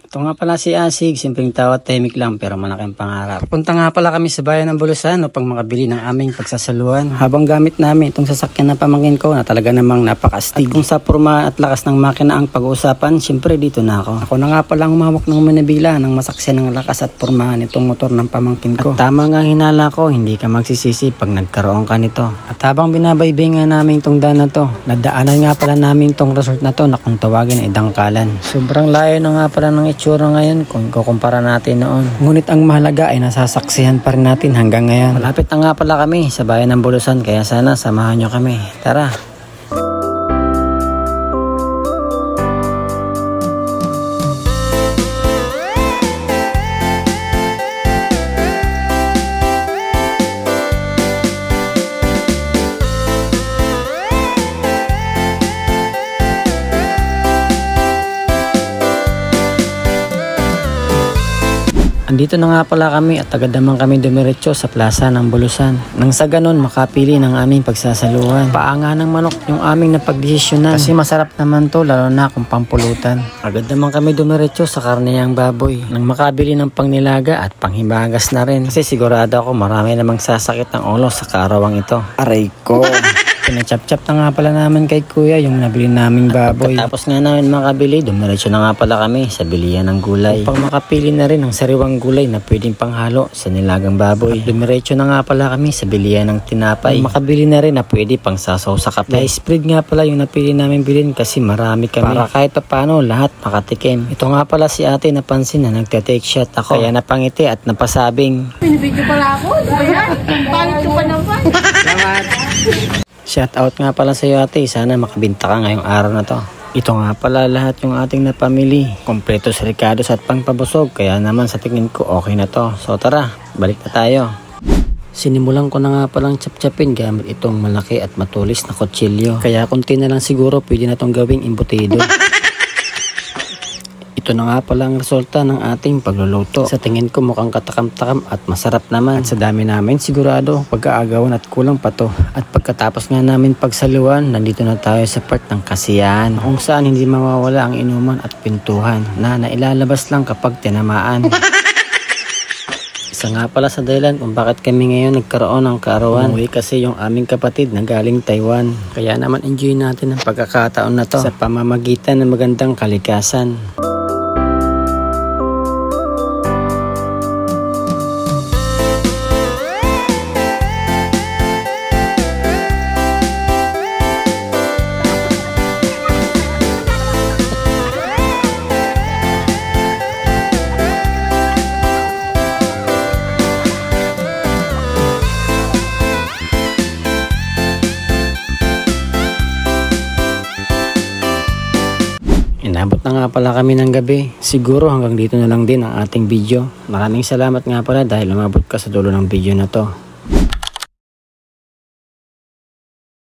Ito nga pala si Asig, simpleng tao at tahimik lang pero malaking pangarap. Punta nga pala kami sa bayan ng Bulusan upang makabili ng aming pagsasaluhan. Habang gamit namin itong sasakyan na pamangkin ko na talaga namang napakastig. At kung sa porma at lakas ng makina ang pag-uusapan, syempre dito na ako. Ako na nga pala ang humawak ng manabila ng masaksi ng lakas at porma nitong motor ng pamangkin ko. At tama nga hinala ko, hindi ka magsisisi pag nagkaroon ka nito. At habang binabaybay nga namin itong daan na to, nadaanan nga pala namin itong resort na to na kung tawagin ay Dangkalan. Sobrang layo na nga pala ng itsura ngayon kung kukumpara natin noon. Ngunit ang mahalaga ay nasasaksihan pa rin natin hanggang ngayon. Malapit na nga pala kami sa bayan ng Bulusan kaya sana samahan nyo kami. Tara! Andito na nga pala kami at agad naman kami dumiretso sa plaza ng Bulusan. Nang sa ganon makapili ng aming pagsasaluhan. Paanga ng manok yung aming napagdesisyonan. Kasi masarap naman to lalo na kung pampulutan. Agad naman kami dumiretso sa karneyang baboy. Nang makabili ng pangnilaga at panghimagas na rin. Kasi sigurado ako marami namang sasakit ng ulo sa karawang ito. Aray ko! Pinachap-chap na nga pala naman kay kuya yung nabili naming baboy. Tapos nga namin makabili, dumiretso na nga pala kami sa bilihan ng gulay. Upang makapili na rin ng sariwang gulay na pwedeng panghalo sa nilagang baboy. At dumiretso na nga pala kami sa bilihan ng tinapay. Makabili na rin na pwede pang sasaw sa kape. Na-spread nga pala yung napili namin bilhin kasi marami kami. Para kahit pa paano lahat makatikim. Ito nga pala si ate napansin na nagte-take shot ako. Kaya napangiti at napasabing. Pinibidyo pala ako. Ayan, balik ko pa naman. Salamat. Shout out nga pala sa iyo ate, sana makabinta ka ngayong araw na to. Ito nga pala lahat yung ating napamili. Kompleto sa ricados at pangpabusog, kaya naman sa tingin ko okay na to. So tara, balik na tayo. Sinimulan ko na nga palang chap-chapin gamit itong malaki at matulis na kutsilyo. Kaya kunti na lang siguro pwede na itong gawing imbutido. Ito na nga pala ang resulta ng ating pagluluto. Sa tingin ko mukhang katakam-takam at masarap naman. At sa dami namin sigurado pagkaagawan at kulang pa to. At pagkatapos nga namin pagsaluan, nandito na tayo sa part ng kasiyahan. Kung saan hindi mawawala ang inuman at pintuhan na nailalabas lang kapag tinamaan. Isa nga pala sa dahilan kung bakit kami ngayon nagkaroon ng kaarawan. Umuwi kasi yung aming kapatid na galing Taiwan. Kaya naman enjoy natin ang pagkakataon na to sa pamamagitan ng magandang kalikasan. Inabot na nga pala kami ng gabi. Siguro hanggang dito na lang din ang ating video. Maraming salamat nga pala dahil umabot ka sa dulo ng video na to.